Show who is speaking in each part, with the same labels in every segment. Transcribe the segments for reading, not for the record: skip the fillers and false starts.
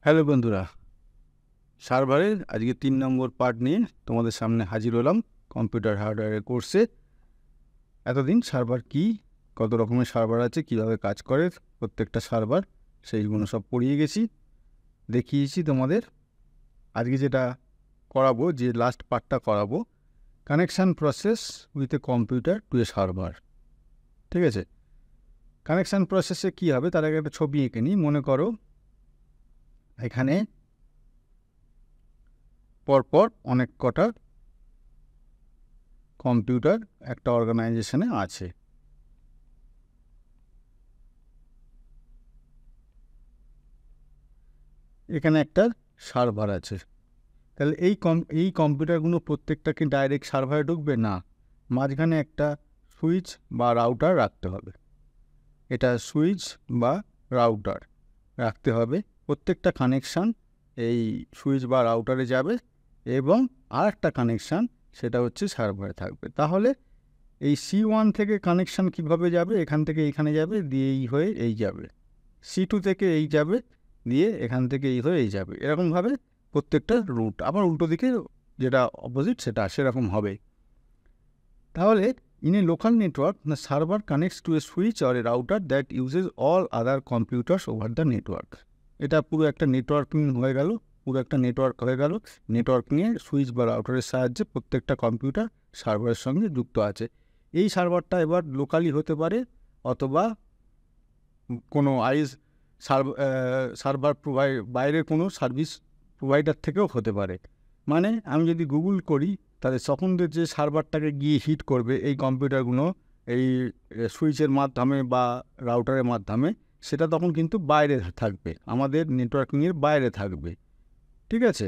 Speaker 1: Hello বন্ধুরা, সার্ভারের আজকে 3 নম্বর পার্ট নিয়ে তোমাদের সামনে হাজির হলাম কম্পিউটার হার্ডওয়্যারের কোর্সে। এতদিন সার্ভার কি, কত রকমের সার্ভার আছে, কিভাবে কাজ করে প্রত্যেকটা সার্ভার, সেইগুলো সব পড়িয়ে গেছি, দেখিয়েছি তোমাদের। আজকে যেটা করাবো, যে লাস্ট পার্টটা করাবো, connection process with a computer to a server. ঠিক আছে, কানেকশান প্রসেসে কী হবে তার আগে একটা ছবি এঁকে নিই। মনে করো এখানে পরপর অনেক কটা কম্পিউটার একটা অর্গানাইজেশনে আছে। এখানে একটা সার্ভার আছে। তাহলে এই কম্পিউটারগুলো প্রত্যেকটা কি ডাইরেক্ট সার্ভারে ঢুকবে? না, মাঝখানে একটা সুইচ বা রাউটার রাখতে হবে। এটা সুইচ বা রাউটার রাখতে হবে। প্রত্যেকটা কানেকশান এই সুইচ বা রাউটারে যাবে এবং আর একটা কানেকশান সেটা হচ্ছে সার্ভারে থাকবে। তাহলে এই C1 থেকে কানেকশান কিভাবে যাবে? এখান থেকে এইখানে যাবে, দিয়ে এই হয়ে এই যাবে। C2 থেকে এই যাবে, দিয়ে এখান থেকে এই হয়ে এই যাবে। এরকমভাবে প্রত্যেকটা রুট, আবার উল্টো দিকে যেটা অপোজিট সেরকম হবে। তাহলে in a local network the server connects two A switch or a router that uses all other computers over the network. এটা পুরো একটা নেটওয়ার্কিং হয়ে গেল, নেটওয়ার্কিংয়ে সুইচ বা রাউটারের সাহায্যে প্রত্যেকটা কম্পিউটার সার্ভারের সঙ্গে যুক্ত আছে। এই সার্ভারটা এবার লোকালি হতে পারে অথবা কোনো সার্ভার বাইরের কোনো সার্ভিস প্রোভাইডার থেকেও হতে পারে। মানে আমি যদি গুগল করি, তাহলে তখনদের যে সার্ভারটাকে গিয়ে হিট করবে এই কম্পিউটারগুলো এই সুইচের মাধ্যমে বা রাউটারের মাধ্যমে, সেটা তখন কিন্তু বাইরে থাকবে, আমাদের নেটওয়ার্কিংয়ের বাইরে থাকবে। ঠিক আছে,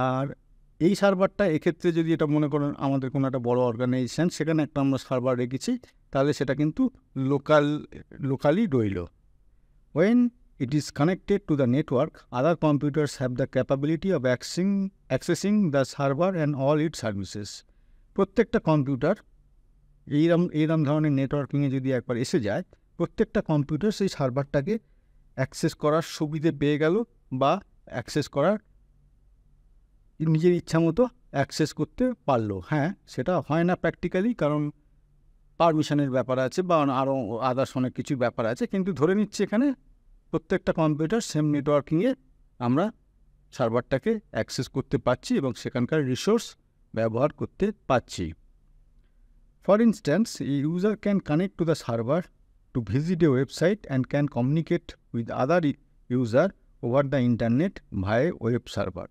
Speaker 1: আর এই সার্ভারটা এক্ষেত্রে যদি এটা মনে করেন আমাদের কোনো একটা বড় অর্গানাইজেশান, সেখানে একটা আমরা সার্ভার রেখেছি, তাহলে সেটা কিন্তু লোকালি রইল। When it is connected to the network, other computers have the capability of accessing the server and all its services. প্রত্যেকটা কম্পিউটার এইরকম ধরনের নেটওয়ার্কিংয়ে যদি একবার এসে যায়, প্রত্যেকটা কম্পিউটার সেই সার্ভারটাকে অ্যাক্সেস করার সুবিধে পেয়ে গেল, বা অ্যাক্সেস করার নিজের ইচ্ছা মতো অ্যাক্সেস করতে পারলো। হ্যাঁ, সেটা হয় না প্র্যাকটিক্যালি, কারণ পারমিশনের ব্যাপার আছে বা আরও আদার্স অনেক কিছু ব্যাপার আছে, কিন্তু ধরে নিচ্ছি এখানে প্রত্যেকটা কম্পিউটার সেম নেটওয়ার্কিংয়ে আমরা সার্ভারটাকে অ্যাক্সেস করতে পারছি এবং সেখানকার রিসোর্স ব্যবহার করতে পারছি। For instance, a user can connect two the server to visit A website and can communicate with other user over the internet ভাই ওয়েব সার্ভার।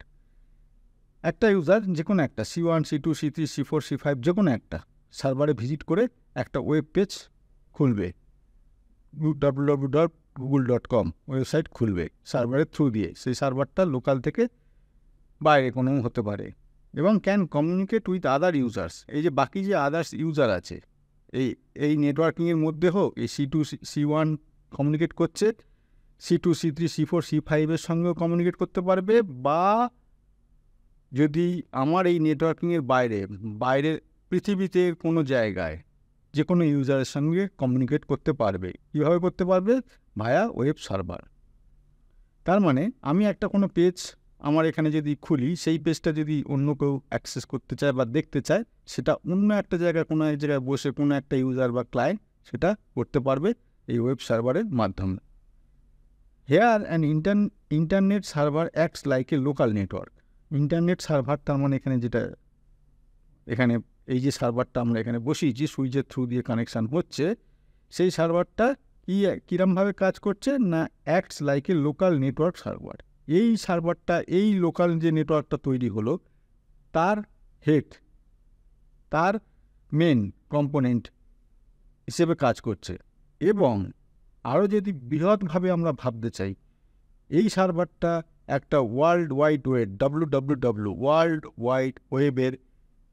Speaker 1: একটা ইউজার যে কোনো একটা C1, C2, C3, C4, C5 যে কোনো একটা সার্ভারে ভিজিট করে একটা ওয়েব পেজ খুলবে, www.google.com ওয়েবসাইট খুলবে সার্ভারের থ্রু দিয়ে। সেই সার্ভারটা লোকাল থেকে বাইরে কোনো হতে পারে, এবং can communicate with other users. এই যে বাকি যে আদার্স ইউজার আছে এই নেটওয়ার্কিংয়ের মধ্যে হোক, এই C2, C1 কমিউনিকেট করছে, C2, C3, C4, C5-এর সঙ্গেও কমিউনিকেট করতে পারবে, বা যদি আমার এই নেটওয়ার্কিংয়ের বাইরে পৃথিবীতে কোনো জায়গায় যে কোনো ইউজারের সঙ্গে কমিউনিকেট করতে পারবে। কীভাবে করতে পারবে? ভায়া ওয়েব সার্ভার। তার মানে আমি একটা কোনো পেজ আমার এখানে যদি খুলি, সেই পেজটা যদি অন্য কেউ অ্যাক্সেস করতে চায় বা দেখতে চায়, সেটা অন্য একটা জায়গায় কোনো এক জায়গায় বসে কোনো একটা ইউজার বা ক্লায়েন্ট সেটা করতে পারবে এই ওয়েব সার্ভারের মাধ্যমে। Here an internet server acts like a local network. Internet server তার মানে এখানে এই যে সার্ভারটা আমরা এখানে বসিয়েছি, সুইচের থ্রু দিয়ে কানেকশান হচ্ছে, সেই সার্ভারটা কীরমভাবে কাজ করছে না, acts like a local network server. এই সার্ভারটা এই লোকাল যে নেটওয়ার্কটা তৈরি হলো তার হেড, তার মেন কম্পোনেন্ট হিসেবে কাজ করছে। এবং আরও যদি বৃহৎভাবে আমরা ভাবতে চাই, এই সার্ভারটা একটা ওয়ার্ল্ড ওয়াইড ওয়েবের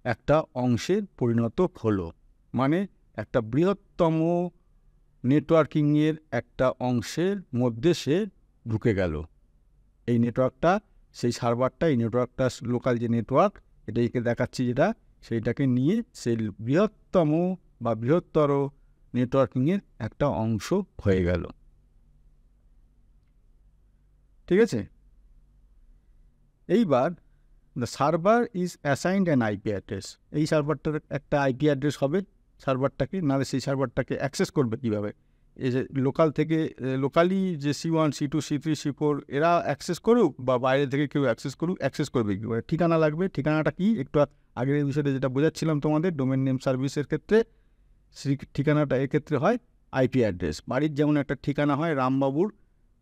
Speaker 1: একটা অংশে পরিণত হলো। মানে একটা বৃহত্তম নেটওয়ার্কিংয়ের একটা অংশের মধ্যে সে ঢুকে গেল। এই নেটওয়ার্কটা, সেই সার্ভারটা, এই নেটওয়ার্কটা লোকাল যে নেটওয়ার্ক এটাকে দেখাচ্ছি যেটা, সেইটাকে নিয়ে সেই বৃহত্তম বা বৃহত্তর নেটওয়ার্কিংয়ের একটা অংশ হয়ে গেল। ঠিক আছে। এইবার the server is assigned an IP address, এই সার্ভারটার একটা আইপি অ্যাড্রেস হবে সার্ভারটাকে, নাহলে সেই সার্ভারটাকে অ্যাক্সেস করবে কীভাবে? এই যে লোকাল থেকে, লোকালি যে C1 C2 C3 C4 এরা অ্যাক্সেস করুক বা বাইরে থেকে কেউ অ্যাক্সেস করুক, অ্যাক্সেস করবে কী করে? ঠিকানা লাগবে। ঠিকানাটা কি? একটু আগের বিষয়টা যেটা বোঝাচ্ছিলাম তোমাদের ডোমেন নেম সার্ভিসের ক্ষেত্রে, সেই ঠিকানাটা এক্ষেত্রে হয় আইপি অ্যাড্রেস। বাড়ির যেমন একটা ঠিকানা হয়, রামবাবুর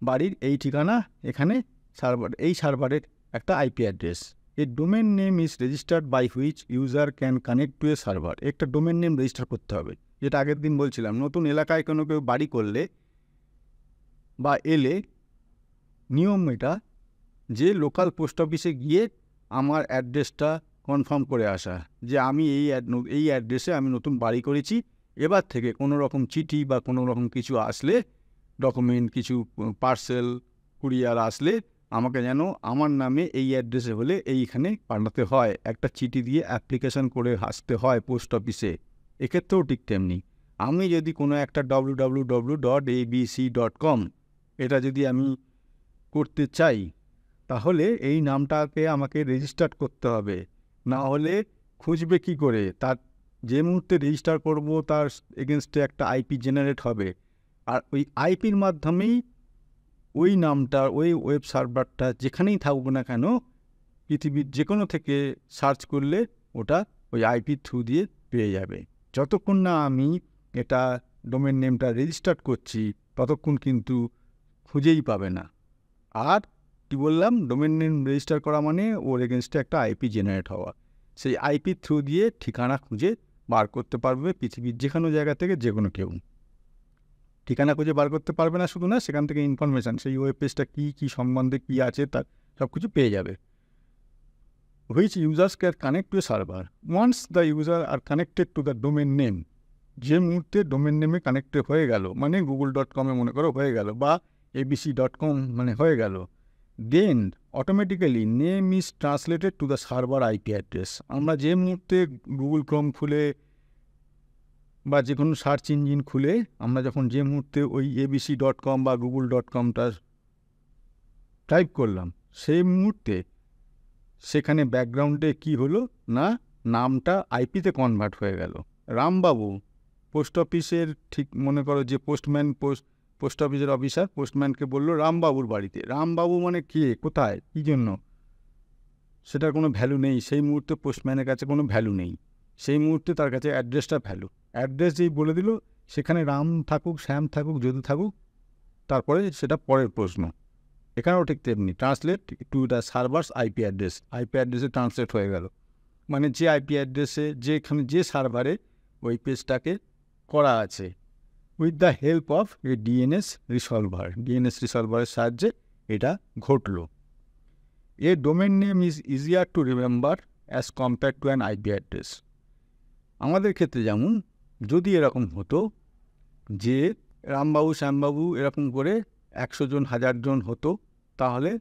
Speaker 1: বাড়ির এই ঠিকানা, এখানে সার্ভার, এই সার্ভারের একটা IP address. A domain name is registered by which user can connect to a server. একটা ডোমেন নেম রেজিস্টার করতে হবে, যেটা আগের দিন বলছিলাম। নতুন এলাকায় কোনো কেউ বাড়ি করলে বা এলে নিয়ম এটা যে লোকাল পোস্ট অফিসে গিয়ে আমার অ্যাড্রেসটা কনফার্ম করে আসা, যে আমি এই অ্যাড্রেসে আমি নতুন বাড়ি করেছি। এবার থেকে কোনো রকম চিঠি বা কোনো রকম কিছু আসলে, ডকুমেন্ট কিছু পার্সেল কুরিয়ার আসলে আমাকে যেন আমার নামে এই অ্যাড্রেসে হলে এইখানে পাঠাতে হয়, একটা চিঠি দিয়ে অ্যাপ্লিকেশন করে আসতে হয় পোস্ট অফিসে। এক্ষেত্রেও ঠিক তেমনি, আমি যদি কোনো একটা www.abc.com এটা যদি আমি করতে চাই, তাহলে এই নামটাকে আমাকে রেজিস্টার করতে হবে, না হলে খুঁজবে কি করে? তার যে মুহূর্তে রেজিস্টার করব তার এগেনস্টে একটা আইপি জেনারেট হবে, আর ওই আইপির মাধ্যমেই ওই নামটা, ওই ওয়েব সার্ভারটা যেখানেই থাকবো না কেন, পৃথিবীর যে কোনো থেকে সার্চ করলে ওটা ওই আইপির থ্রু দিয়ে পেয়ে যাবে। যতক্ষণ না আমি এটা ডোমেন নেমটা রেজিস্টার করছি ততক্ষণ কিন্তু খুঁজেই পাবে না। আর কি বললাম, ডোমেন নেম রেজিস্টার করা মানে ওর এগেনস্টে একটা আইপি জেনারেট হওয়া। সেই আইপির থ্রু দিয়ে ঠিকানা খুঁজে বার করতে পারবে পৃথিবীর যে কোনো জায়গা থেকে যে কোনো কেউ। ঠিকানা খুঁজে বার করতে পারবে না শুধু না, সেখান থেকে ইনফরমেশান, সেই ওয়েব পেজটা কী সম্বন্ধে কী আছে তার সব কিছু পেয়ে যাবে। Which users can connect to a server once the user are connected to the domain name. যে মুহূর্তে ডোমেন নেমে কানেক্টেড হয়ে গেল, মানে google.com-এ মনে করো হয়ে গেল, বা abc.com মানে হয়ে গেল, then automatically name is translated to the server IP address. আমরা যে মুহূর্তে গুগল ক্রোম খুলে বা যে কোনো সার্চ ইঞ্জিন খুলে আমরা যখন যে মুহূর্তে ওই abc.com বা google.com-টা টাইপ করলাম, সেই মুহূর্তে সেখানে ব্যাকগ্রাউন্ডে কি হলো না, নামটা আইপিতে কনভার্ট হয়ে গেল। রামবাবু পোস্ট অফিসের, ঠিক মনে করো যে পোস্টম্যান, পোস্ট অফিসের অফিসার পোস্টম্যানকে বলল রামবাবুর বাড়িতে। রামবাবু মানে কে, কোথায়, কী জন্য, সেটার কোনো ভ্যালু নেই। সেই মুহূর্তে পোস্টম্যানের কাছে কোনো ভ্যালু নেই, সেই মুহূর্তে তার কাছে অ্যাড্রেসটা ভ্যালু। অ্যাড্রেস যেই বলে দিল, সেখানে রাম থাকুক, শ্যাম থাকুক, যদু থাকুক, তারপরে সেটা পরের প্রশ্ন। এখানেও ঠিক তেমনি, translate to the servers IP address, IP অ্যাড্রেসে ট্রান্সলেট হয়ে গেল, মানে যে আইপি অ্যাড্রেসে যেখানে যে সার্ভারে ওই পেজটাকে করা আছে, with the help of a DNS resolver. DNS রিসলভারের সাহায্যে এটা ঘটল। A domain name is easier to remember as compare to an IP address. আমাদের ক্ষেত্রে যেমন যদি এরকম হতো যে রামবাবু শ্যামবাবু এরকম করে 100 জন 1000 জন হতো, তাহলে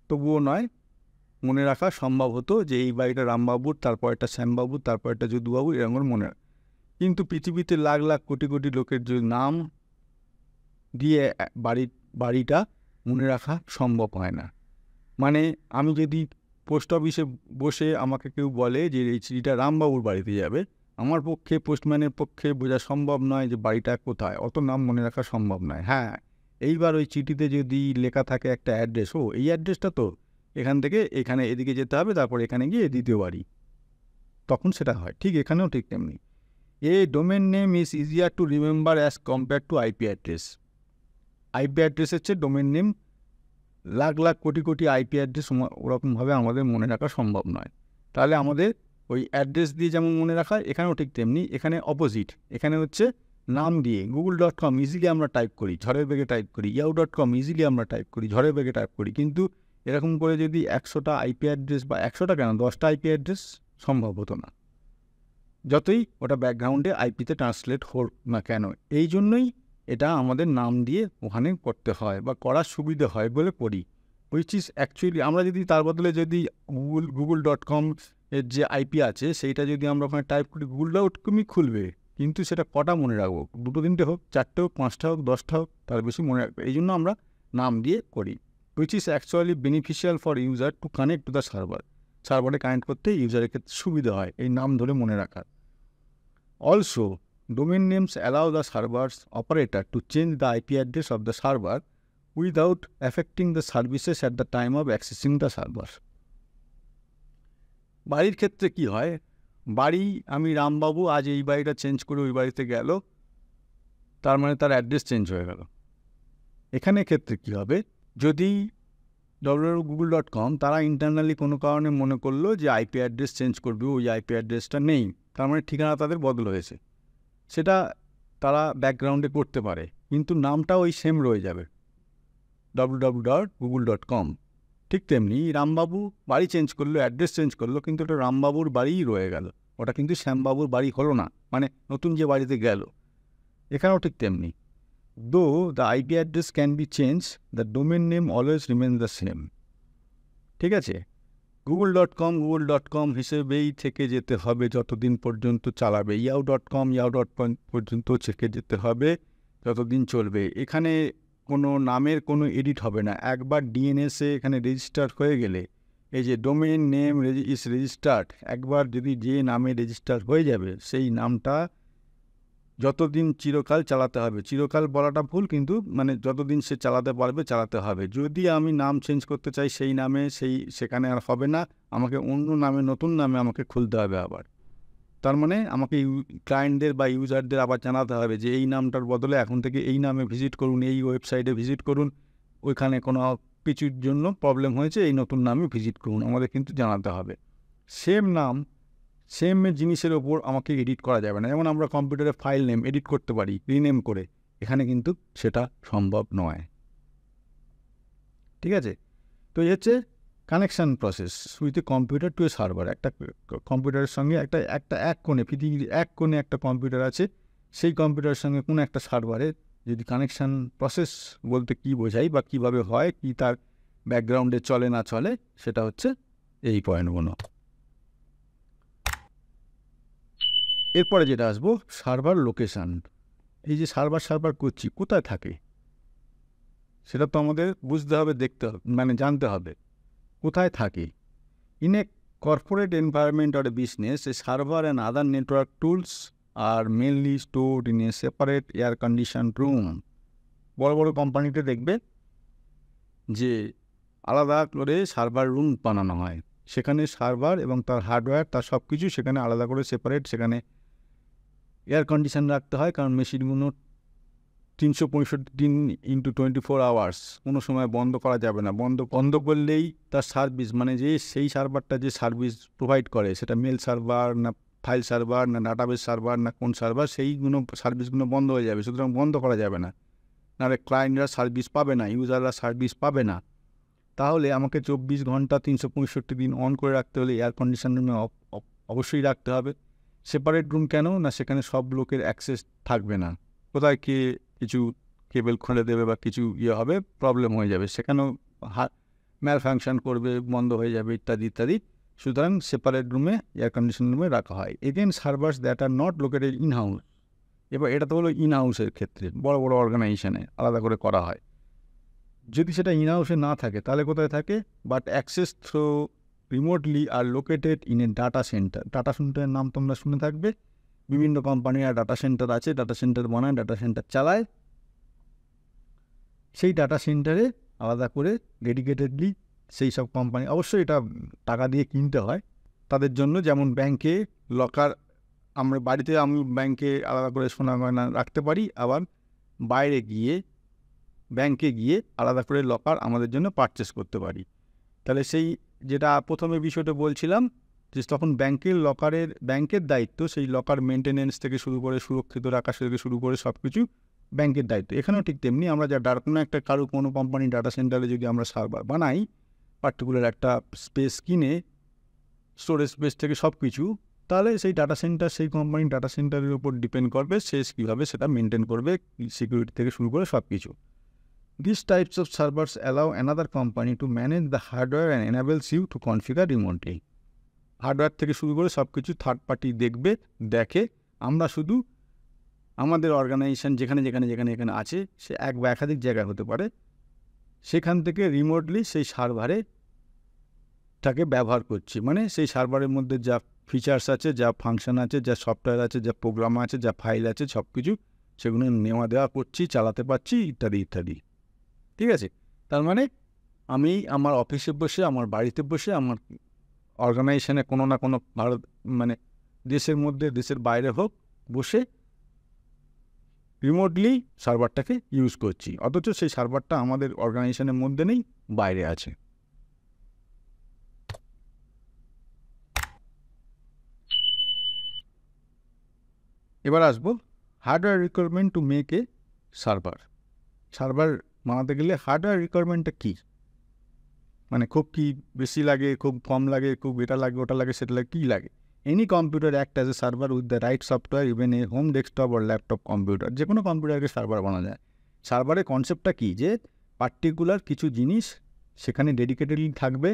Speaker 1: তবুও নয় মনে রাখা সম্ভব হতো যে এই বাড়িটা রামবাবুর, তারপর একটা শ্যামবাবুর, তারপর একটা যদুবাবু, এরকম মনে রাখা। কিন্তু পৃথিবীতে লাখ লাখ কোটি কোটি লোকের যে নাম দিয়ে বাড়িটা মনে রাখা সম্ভব হয় না। মানে আমি যদি পোস্ট অফিসে বসে আমাকে কেউ বলে যে এই চিঠিটা রামবাবুর বাড়িতে যাবে, আমার পক্ষে, পোস্টম্যানের পক্ষে বোঝা সম্ভব নয় যে বাড়িটা কোথায়, অত নাম মনে রাখা সম্ভব নয়। হ্যাঁ, এইবার ওই চিঠিতে যদি লেখা থাকে একটা অ্যাড্রেস, ও এই অ্যাড্রেসটা তো এখান থেকে এখানে এদিকে যেতে হবে, তারপর এখানে গিয়ে দ্বিতীয় বাড়ি, তখন সেটা হয়। ঠিক এখানেও ঠিক তেমনি, a domain name is easier to remember as compare to IP address. IP অ্যাড্রেসের চেয়ে domain name, lakh lakh crore crore IP address ওরকমভাবে আমাদের মনে রাখা সম্ভব নয়। তাহলে আমাদের ওই অ্যাড্রেস দিয়ে যেমন মনে রাখা, এখানেও ঠিক তেমনি। এখানে অপোজিট, এখানে হচ্ছে নাম দিয়ে google.com ইজিলি আমরা টাইপ করি, ঝড়ের বেগে টাইপ করি, yahoo.com ইজিলি আমরা টাইপ করি, ঝড়ের বেগে টাইপ করি। কিন্তু এরকম করে যদি 100টা আইপি অ্যাড্রেস, বা 100টা কেন 10টা আইপি অ্যাড্রেস সম্ভব হতো না, যতই ওটা ব্যাকগ্রাউন্ডে আইপিতে ট্রান্সলেট হোক না কেন। এই জন্যই এটা আমাদের নাম দিয়ে ওখানে করতে হয়, বা করার সুবিধে হয় বলে করি। হুইচ ইজ অ্যাকচুয়ালি, আমরা যদি তার বদলে যদি google.com এর যে আইপি আছে সেইটা যদি আমরা ওখানে টাইপ করি, google.com-ই খুলবে, কিন্তু সেটা কটা মনে রাখবো? 2 3টে হোক, 4টে হোক, 5টা হোক, 10টা হোক, তার বেশি মনে রাখবে। এই জন্য আমরা নাম দিয়ে করি। which is actually beneficial for user to connect to the server. সার্ভারে কানেক্ট করতে ইউজারের ক্ষেত্রে সুবিধা হয় এই নাম ধরে মনে রাখার। Also, domain names allow the server's operator to change the IP address of the server without affecting the services at the time of accessing the server. বাড়ির ক্ষেত্রে কি হয়, বাড়ি আমি রামবাবু আজ এই বাড়িটা চেঞ্জ করে ওই বাড়িতে গেল, তার মানে তার অ্যাড্রেস চেঞ্জ হয়ে গেল। এখানে ক্ষেত্রে কি হবে, যদি www.google.com তারা ইন্টারনালি কোনো কারণে মনে করলো যে আইপি অ্যাড্রেস চেঞ্জ করবে, ওই আইপি অ্যাড্রেসটা নেই, তার মানে ঠিকানা তাদের বদল হয়েছে, সেটা তারা ব্যাকগ্রাউন্ডে করতে পারে, কিন্তু নামটা ওই সেম রয়ে যাবে www.google.com। ঠিক তেমনি রামবাবু বাড়ি চেঞ্জ করলো, অ্যাড্রেস চেঞ্জ করলো, কিন্তু ওটা রামবাবুর বাড়িই রয়ে গেল, ওটা কিন্তু শ্যামবাবুর বাড়ি হলো না, মানে নতুন যে বাড়িতে গেল। এখানেও ঠিক তেমনি, though the IP address can be changed, the domain name always remains the same। ঠিক আছে, google.com হিসেবেই থেকে যেতে হবে যতদিন পর্যন্ত চালাবে, yahoo.com পর্যন্ত থেকে যেতে হবে যতদিন চলবে। এখানে কোনো নামের কোনো এডিট হবে না, একবার ডিএনএসে এখানে রেজিস্টার হয়ে গেলে, এই যে ডোমেইন নেম ইজ রেজিস্টার্ড, একবার যদি যে নামে রেজিস্টার হয়ে যাবে সেই নামটা যতদিন চিরকাল চালাতে হবে। চিরকাল বলাটা ভুল, কিন্তু মানে যতদিন সে চালাতে পারবে চালাতে হবে। যদি আমি নাম চেঞ্জ করতে চাই সেই নামে সেখানে আর হবে না, আমাকে অন্য নামে নতুন নামে আমাকে খুলতে হবে আবার। তার মানে আমাকে ক্লায়েন্টদের বা ইউজারদের আবার জানাতে হবে যে এই নামটার বদলে এখন থেকে এই নামে ভিজিট করুন, এই ওয়েবসাইটে ভিজিট করুন, ওইখানে কোনো কিছুর জন্য প্রবলেম হয়েছে এই নতুন নামে ভিজিট করুন, আমাদের কিন্তু জানাতে হবে। সেম নাম সেম জিনিসের ওপর আমাকে এডিট করা যাবে না, যেমন আমরা কম্পিউটারে ফাইল নেম এডিট করতে পারি রিনেম করে, এখানে কিন্তু সেটা সম্ভব নয়। ঠিক আছে, তো এই হচ্ছে connection process with a computer to a server. একটা কম্পিউটারের সঙ্গে এক কোণে, পৃথিবীর এক কোণে একটা কম্পিউটার আছে, সেই কম্পিউটারের সঙ্গে কোনো একটা সার্ভারের যদি কানেকশান প্রসেস বলতে কী বোঝাই বা কীভাবে হয়, কি তার ব্যাকগ্রাউন্ডে চলে না চলে, সেটা হচ্ছে এই পয়েন্টগুলো। এরপরে যেটা আসবো, সার্ভার লোকেশান। এই যে সার্ভার করছি, কোথায় থাকে সেটা তো আমাদের বুঝতে হবে, দেখতে হবে, মানে জানতে হবে কোথায় থাকে। In a corporate environment or a business, a server and other network tools are mainly stored in a separate air condition room. বড় বড় কোম্পানিতে দেখবে যে আলাদা করে সার্ভার রুম বানানো হয়, সেখানে সার্ভার এবং তার হার্ডওয়্যার তার সব কিছু সেখানে আলাদা করে সেপারেট, সেখানে এয়ার কন্ডিশন রাখতে হয়, কারণ মেশিনগুলো 365 দিন ইন্টু 24 আওয়ার্স কোনো সময় বন্ধ করা যাবে না। বন্ধ করলেই তার সার্ভিস, মানে যে সেই সার্ভারটা যে সার্ভিস প্রোভাইড করে, সেটা মেল সার্ভার না ফাইল সার্ভার না ডাটাবেস সার্ভার না কোন সার্ভার, সেইগুলো সার্ভিসগুলো বন্ধ হয়ে যাবে, সুতরাং বন্ধ করা যাবে না, নাহলে ক্লায়েন্টরা সার্ভিস পাবে না, ইউজাররা সার্ভিস পাবে না। তাহলে আমাকে 24 ঘন্টা 365 দিন অন করে রাখতে হলে এয়ার কন্ডিশন রুমে অবশ্যই রাখতে হবে। সেপারেট রুম কেন না, সেখানে সব লোকের অ্যাক্সেস থাকবে না, কোথায় কে কিছু কেবল খুলে দেবে বা কিছু হবে, প্রবলেম হয়ে যাবে, সেখানেও ম্যাল ফাংশন করবে, বন্ধ হয়ে যাবে, ইত্যাদি ইত্যাদি। সুতরাং সেপারেট রুমে এয়ার কন্ডিশন রুমে রাখা হয়। Again servers that are not located in house, এবার এটা তো হলো ইন হাউসের ক্ষেত্রে, বড় বড় অর্গানাইজেশনে আলাদা করে করা হয়। যদি সেটা ইন হাউসে না থাকে তাহলে কোথায় থাকে, but access through remotely are located in a data centre. Data সেন্টারের নাম তোমরা শুনে থাকবে, বিভিন্ন কোম্পানির ডাটা সেন্টার আছে, ডাটা সেন্টার বানায়, ডাটা সেন্টার চালায়, সেই ডাটা সেন্টারে আলাদা করে ডেডিকেটেডলি সেই সব কোম্পানি, অবশ্যই এটা টাকা দিয়ে কিনতে হয় তাদের জন্য। যেমন ব্যাংকে লকার, আমরা বাড়িতে আমি ব্যাংকে আলাদা করে সোনা গয়না রাখতে পারি, আবার বাইরে গিয়ে ব্যাংকে গিয়ে আলাদা করে লকার আমাদের জন্য পারচেস করতে পারি। তাহলে সেই যেটা প্রথমে বিষয়টা বলছিলাম, যে তখন ব্যাংকের দায়িত্ব, সেই লকার মেনটেনেন্স থেকে শুরু করে সুরক্ষিত রাখা থেকে শুরু করে সব কিছু ব্যাংকের দায়িত্ব। এখানেও ঠিক তেমনি, আমরা যা কোনো কোম্পানি ডাটা সেন্টারে যদি আমরা সার্ভার বানাই, পার্টিকুলার একটা স্পেস কিনে, স্টোরেজ স্পেস থেকে সব কিছু, তাহলে সেই ডাটা সেন্টার সেই কোম্পানির ডাটা সেন্টারের উপর ডিপেন্ড করবে সে কীভাবে সেটা মেনটেন করবে, সিকিউরিটি থেকে শুরু করে সব কিছু। These types of servers allow another company to manage the hardware and enables you to configure remotely. Hardware থেকে শুরু করে সব কিছু থার্ড পার্টি দেখে, আমরা শুধু আমাদের অর্গানাইজেশন যেখানে আছে, সে এক বা একাধিক জায়গায় হতে পারে, সেখান থেকে রিমোটলি সেই সার্ভারে টাকে ব্যবহার করছি, মানে সেই সার্ভারের মধ্যে যা ফিচার্স আছে, যা ফাংশন আছে, যা সফটওয়্যার আছে, যা প্রোগ্রাম আছে, যা ফাইল আছে, সব কিছু সেগুলো নেওয়া দেওয়া করছি, চালাতে পারছি, ইত্যাদি ইত্যাদি। ঠিক আছে, তার মানে আমি আমার অফিসে বসে, আমার বাড়িতে বসে, আমার অর্গানাইজেশনে কোনো না কোনো ভারত মানে দেশের মধ্যে দেশের বাইরে হোক বসে রিমোটলি সার্ভারটাকে ইউজ করছি, অথচ সেই সার্ভারটা আমাদের অর্গানাইজেশনের মধ্যে নেই, বাইরে আছে। এবার আসবো hardware requirement to make a server. Server বানাতে গেলে হার্ডওয়্যার রিকোয়ারমেন্টটা কী, মানে খুব কি বেশি লাগে, খুব কম লাগে, খুব এটা লাগে, ওটা লাগে, সেটা লাগে, কী লাগে? Any computer act as a server with the right software, even a home desktop or laptop computer. যে কোনো কম্পিউটারকে সার্ভার বানানো যায়। সার্ভারের কনসেপ্টটা কী, যে পার্টিকুলার কিছু জিনিস সেখানে ডেডিকেটেডলি থাকবে,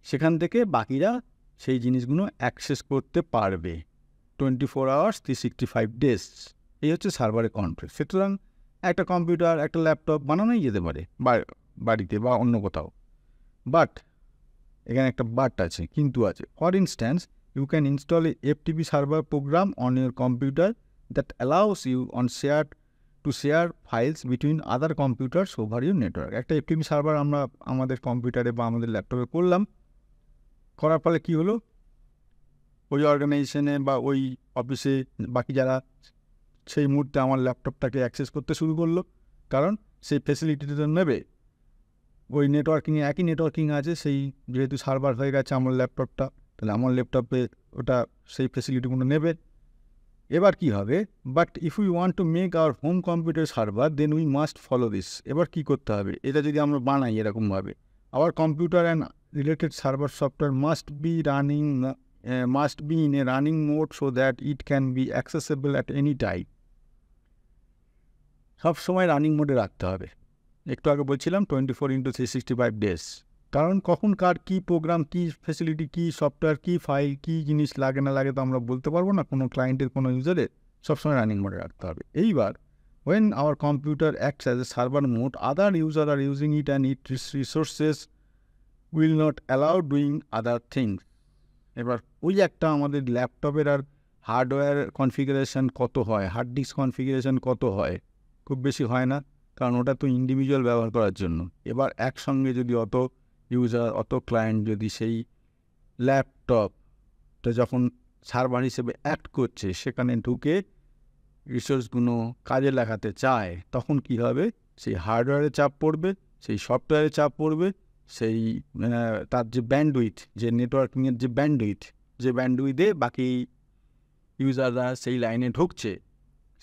Speaker 1: সেখান থেকে বাকিরা সেই জিনিসগুলো অ্যাক্সেস করতে পারবে 24 আওয়ার্স 365 ডেজ। এই হচ্ছে সার্ভারের কনসেপ্ট। সুতরাং একটা কম্পিউটার, একটা ল্যাপটপ বানানোই যেতে পারে বাড়িতে বা অন্য কোথাও, বাট এখানে একটা বাট আছে, কিন্তু আছে। For instance, you can install a FTP server program on your computer that allows you on share files between other computers over your network. একটা এফটিপি সার্ভার আমরা আমাদের কম্পিউটারে বা আমাদের ল্যাপটপে করলাম, করার ফলে কী হলো, ওই অর্গানাইজেশনে বা ওই অফিসে বাকি যারা সেই মুহূর্তে আমার ল্যাপটপটাকে অ্যাক্সেস করতে শুরু করলো, কারণ সেই ফেসিলিটিটা নেবে ওই নেটওয়ার্কিংয়ে, একই নেটওয়ার্কিং আছে, সেই যেহেতু সার্ভার হয়ে গেছে আমার ল্যাপটপটা, তাহলে আমার ল্যাপটপে ওটা সেই ফেসিলিটিগুলো নেবে। এবার কি হবে, but if we want to make our home computer server then we must follow this. এবার কী করতে হবে, এটা যদি আমরা বানাই এরকমভাবে, our computer and related server software must be in a running mode so that it can be accessible at any time. সবসময় রানিং মোডে রাখতে হবে। একটু আগে বলছিলাম 24x365 ডেজ, কারণ কখন কার কী প্রোগ্রাম, কী ফেসিলিটি, কী সফটওয়্যার, কী ফাইল, কী জিনিস লাগে না লাগে তো আমরা বলতে পারবো না কোনো ক্লায়েন্টের, কোনো ইউজারের। সবসময় রানিং মোডে রাখতে হবে। এইবার when our computer acts as a server mode, other users are using it and its resources will not allow doing other things. এবার ওই একটা আমাদের ল্যাপটপের আর হার্ডওয়্যার কনফিগারেশন কত হয়, হার্ড ডিস্ক কনফিগারেশন কত হয়, খুব বেশি হয় না, কারণ ওটা তো ইন্ডিভিজুয়াল ব্যবহার করার জন্য। এবার একসঙ্গে যদি অত ইউজার, অত ক্লায়েন্ট যদি সেই ল্যাপটপটা যখন সার্ভার হিসেবে অ্যাক্ট করছে, সেখানে ঢুকে রিসোর্সগুলো কাজে লাগাতে চায়, তখন কি হবে, সেই হার্ডওয়্যারে চাপ পড়বে, সেই সফটওয়্যারে চাপ পড়বে, সেই তার যে ব্যান্ডউইথ, যে নেটওয়ার্কিংয়ের যে ব্যান্ডউইথে বাকি ইউজাররা সেই লাইনে ঢুকছে,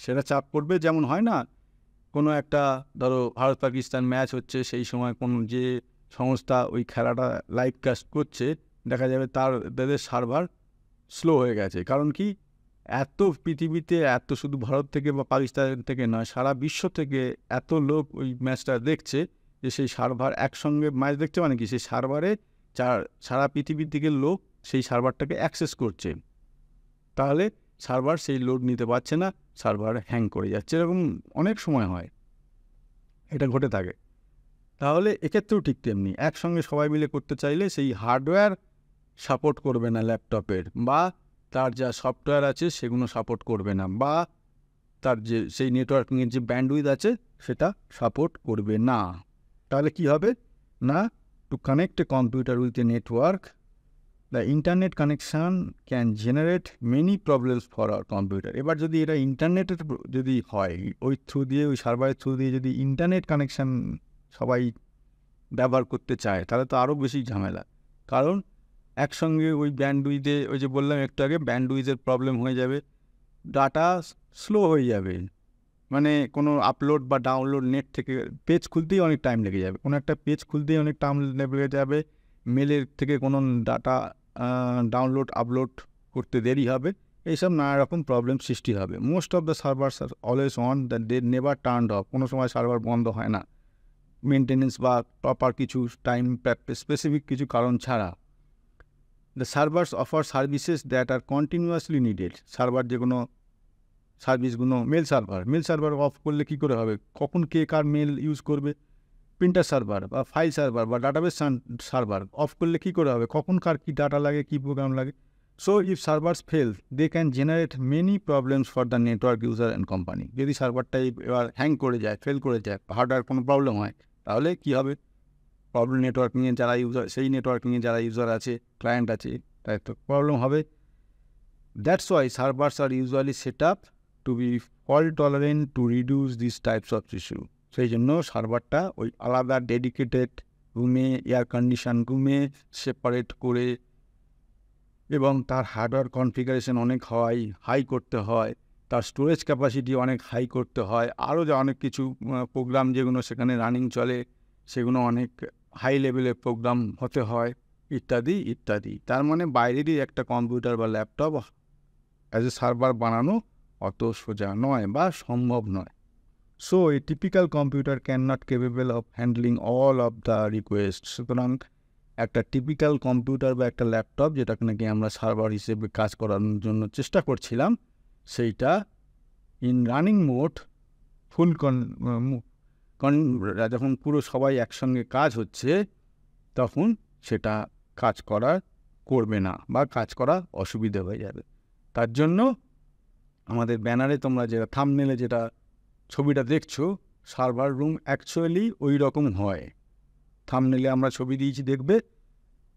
Speaker 1: সেটা চাপ পড়বে। যেমন হয় না, কোনো একটা ধরো ভারত পাকিস্তান ম্যাচ হচ্ছে, সেই সময় কোনো যে সংস্থা ওই খেলাটা লাইভ কাস্ট করছে, দেখা যাবে তাদের সার্ভার স্লো হয়ে গেছে। কারণ কি, এত পৃথিবীতে এত, শুধু ভারত থেকে বা পাকিস্তান থেকে নয়, সারা বিশ্ব থেকে এত লোক ওই ম্যাচটা দেখছে, যে সেই সার্ভার একসঙ্গে ম্যাচ দেখছে, মানে কি সেই সার্ভারে সারা পৃথিবীর থেকে লোক সেই সার্ভারটাকে অ্যাক্সেস করছে, তাহলে সার্ভার সেই লোড নিতে পারছে না, সার্ভার হ্যাং করে যাচ্ছে। এরকম অনেক সময় হয়, এটা ঘটে থাকে। তাহলে এক্ষেত্রেও ঠিক তেমনি, একসঙ্গে সবাই মিলে করতে চাইলে সেই হার্ডওয়্যার সাপোর্ট করবে না ল্যাপটপের, বা তার যা সফটওয়্যার আছে সেগুলো সাপোর্ট করবে না, বা তার যে সেই নেটওয়ার্কিংয়ের যে ব্যান্ডউইথ আছে সেটা সাপোর্ট করবে না। তাহলে কি হবে না, to connect a computer with a network, the internet connection can generate many problems for our computer. এবার যদি এটা ইন্টারনেটের যদি হয়, ওই থ্রু দিয়ে, ওই সার্ভারের থ্রু দিয়ে যদি ইন্টারনেট কানেকশান সবাই ব্যবহার করতে চায়, তাহলে তো আরও বেশি ঝামেলা। কারণ একসঙ্গে ওই ব্যান্ডউইথে, ওই যে বললাম একটু আগে, ব্যান্ডউইথের প্রবলেম হয়ে যাবে, ডাটা স্লো হয়ে যাবে, মানে কোনো আপলোড বা ডাউনলোড, নেট থেকে পেজ খুলতেই অনেক টাইম লেগে যাবে, কোনো একটা পেজ খুলতেই অনেক টাইম লেগে যাবে, মেলের থেকে কোনো ডাটা ডাউনলোড আপলোড করতে দেরি হবে, এইসব নানা রকম প্রবলেম সৃষ্টি হবে। Most of the servers are always on, the they never turned off. কোনো সময় সার্ভার বন্ধ হয় না, মেনটেনেন্স বা প্রপার কিছু টাইম স্পেসিফিক কিছু কারণ ছাড়া। The servers offer services that are continuously needed. Server যে কোনো সার্ভিসগুলো, মেল সার্ভার অফ করলে কী করে হবে, কখন কে কার মেল ইউজ করবে, প্রিন্টার সার্ভার বা ফাইল সার্ভার বা ডাটাবেস সার্ভার অফ করলে কী করে হবে, কখন কার কী ডাটা লাগে, কী প্রোগ্রাম লাগে। So if servers fail they can generate many problems for the network user and company. যদি সার্ভারটাই এবার হ্যাং করে যায়, ফেল করে যায়, হার্ডওয়্যার কোনো প্রবলেম হয়, তাহলে কী হবে, প্রবলেম নেটওয়ার্কিংয়ে যারা ইউজার, সেই নেটওয়ার্কিংয়ে যারা ইউজার আছে, ক্লায়েন্ট আছে, তাই তো প্রবলেম হবে। That's why servers are usually set up to be fault tolerant to reduce this types of issue. সেই জন্য সার্ভারটা ওই আলাদা ডেডিকেটেড রুমে, এয়ার কন্ডিশন রুমে সেপারেট করে, এবং তার হার্ডওয়্যার কনফিগারেশন অনেক হাই করতে হয়, তার স্টোরেজ ক্যাপাসিটি অনেক হাই করতে হয়, আরও যা অনেক কিছু প্রোগ্রাম যেগুলো সেখানে রানিং চলে সেগুলো অনেক হাই লেভেলের প্রোগ্রাম হতে হয়, ইত্যাদি ইত্যাদি। তার মানে বাইরেরই একটা কম্পিউটার বা ল্যাপটপ অ্যাজ এ সার্ভার বানানো অত সোজা নয় বা সম্ভব নয়। So A typical computer can not capable of handling all of the request. সুতরাং একটা টিপিক্যাল কম্পিউটার বা একটা ল্যাপটপ যেটাকে নাকি আমরা সার্ভার হিসেবে কাজ করানোর জন্য চেষ্টা করছিলাম, সেইটা ইন রানিং মোড ফুল যখন পুরো সবাই একসঙ্গে কাজ হচ্ছে তখন সেটা কাজ করবে না বা কাজ করা অসুবিধা হয়ে যাবে। তার জন্য আমাদের ব্যানারে তোমরা যেটা থাম্বনেলে যেটা ছবিটা দেখছো, সার্ভার রুম অ্যাকচুয়ালি ওই রকম হয়। থাম্বনেলে আমরা ছবি দিয়েছি, দেখবে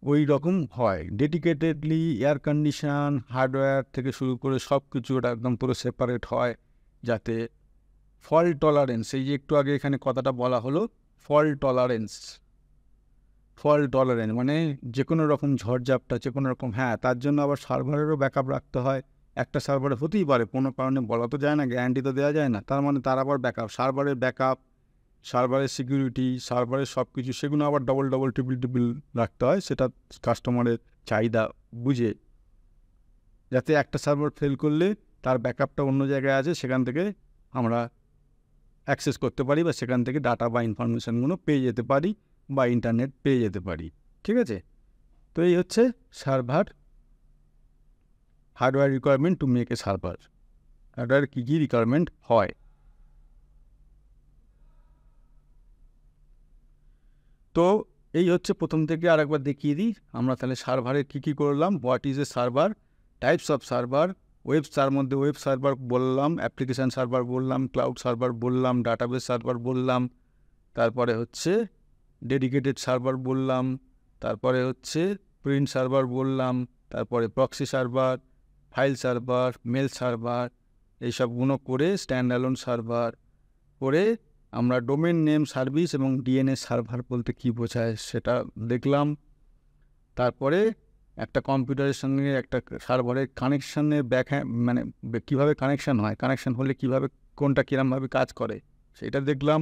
Speaker 1: ওই রকম হয়। ডেডিকেটেডলি এয়ার কন্ডিশন, হার্ডওয়্যার থেকে শুরু করে সব কিছু ওটা একদম পুরো সেপারেট হয়, যাতে ফল্ট টলারেন্স, এই যে একটু আগে এখানে কথাটা বলা হলো, ফল্ট টলারেন্স মানে যে কোনো রকম ঝড়ঝাপটা, যে কোনো রকম, হ্যাঁ তার জন্য আবার সার্ভারেরও ব্যাকআপ রাখতে হয়। একটা সার্ভারে হতেই পারে, কোনো কারণে বলা তো যায় না, গ্যারান্টি তো দেওয়া যায় না, তার মানে তার আবার সার্ভারের ব্যাকআপ, সার্ভারের সিকিউরিটি, সার্ভারের সব কিছু, সেগুলো আবার ডবল ট্রিপল রাখতে হয়, সেটা কাস্টমারের চাহিদা বুঝে, যাতে একটা সার্ভার ফেল করলে তার ব্যাকআপটা অন্য জায়গায় আছে, সেখান থেকে আমরা অ্যাক্সেস করতে পারি বা সেখান থেকে ডাটা বা ইনফরমেশানগুলো পেয়ে যেতে পারি বা ইন্টারনেট পেয়ে যেতে পারি। ঠিক আছে, তো এই হচ্ছে server hardware requirement to make a server. Hardware কী কী রিকোয়ারমেন্ট হয়। তো এই হচ্ছে প্রথম থেকে আরেকবার দেখিয়ে দিই আমরা তাহলে সার্ভারের কী কী করলাম। What is a server, types of server, তার মধ্যে ওয়েব সার্ভার বললাম, অ্যাপ্লিকেশান সার্ভার বললাম, ক্লাউড সার্ভার বললাম, ডাটাবেস সার্ভার বললাম, তারপরে হচ্ছে ডেডিকেটেড সার্ভার বললাম, তারপরে হচ্ছে প্রিন্ট সার্ভার বললাম, তারপরে proxy server, file server, mail server, এইসবগুলো করে স্ট্যান্ড অ্যালোন সার্ভার করে আমরা ডোমেন নেম সার্ভিস এবং ডিএনএস সার্ভার বলতে কী বোঝায় সেটা দেখলাম। তারপরে একটা কম্পিউটারের সঙ্গে একটা সার্ভারের কানেকশানের মানে কীভাবে কানেকশান হয়, কানেকশান হলে কীভাবে কোনটা কীরমভাবে কাজ করে সেটা দেখলাম।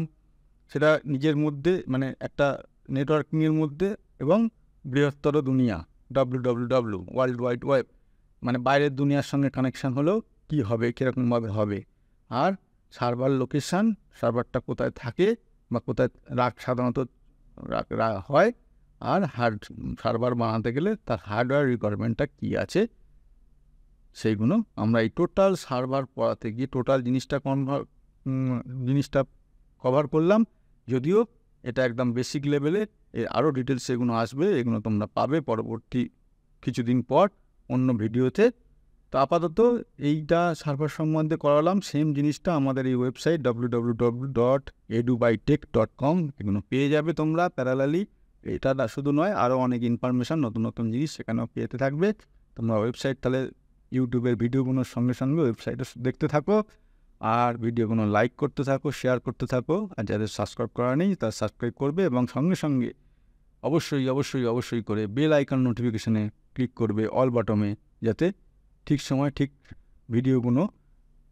Speaker 1: সেটা নিজের মধ্যে মানে একটা নেটওয়ার্কিংয়ের মধ্যে এবং বৃহত্তর দুনিয়া WWW ওয়ার্ল্ড ওয়াইড ওয়েব, মানে বাইরের দুনিয়ার সঙ্গে কানেকশান হলেও কী হবে, কীরকমভাবে হবে। আর সার্ভার লোকেশান, সার্ভারটা কোথায় থাকে বা কোথায় সাধারণত হয়, আর সার্ভার বানাতে গেলে তার হার্ডওয়্যার রিকোয়ারমেন্টটা কী আছে, সেইগুলো আমরা এই টোটাল সার্ভার পড়াতে গিয়ে টোটাল জিনিসটা কভার করলাম। যদিও এটা একদম বেসিক লেভেলে, এর আরও ডিটেলস এগুলো আসবে, এগুলো তোমরা পাবে পরবর্তী কিছুদিন পর অন্য ভিডিওতে। তো আপাতত এইটা সার্ভার সম্বন্ধে করালাম। সেম জিনিসটা আমাদের এই ওয়েবসাইট www.edubytech.com, এগুলো পেয়ে যাবে তোমরা প্যারালালি। এটা শুধু নয়, আরও অনেক ইনফরমেশান, নতুন নতুন জিনিস সেখানেও পেতে থাকবে তোমরা। ওয়েবসাইট তাহলে ইউটিউবের ভিডিওগুলোর সঙ্গে সঙ্গে ওয়েবসাইটে দেখতে থাকো, আর ভিডিওগুলো লাইক করতে থাকো, শেয়ার করতে থাকো, আর যাদের সাবস্ক্রাইব করা নেই তারা সাবস্ক্রাইব করবে, এবং সঙ্গে সঙ্গে অবশ্যই করে বেল আইকন নোটিফিকেশানে ক্লিক করবে অল বাটনে, যাতে ঠিক সময় ঠিক ভিডিওগুলো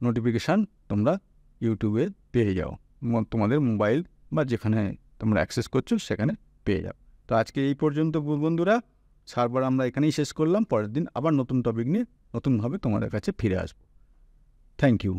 Speaker 1: নোটিফিকেশান তোমরা ইউটিউবে পেয়ে যাও, তোমাদের মোবাইল বা যেখানে তোমরা অ্যাক্সেস করছো সেখানে পেয়ে যাও। তো আজকে এই পর্যন্ত বন্ধুরা, সার্ভার আমরা এখানেই শেষ করলাম। পরের দিন আবার নতুন টপিক নিয়ে নতুনভাবে তোমাদের কাছে ফিরে আসবো। Thank you.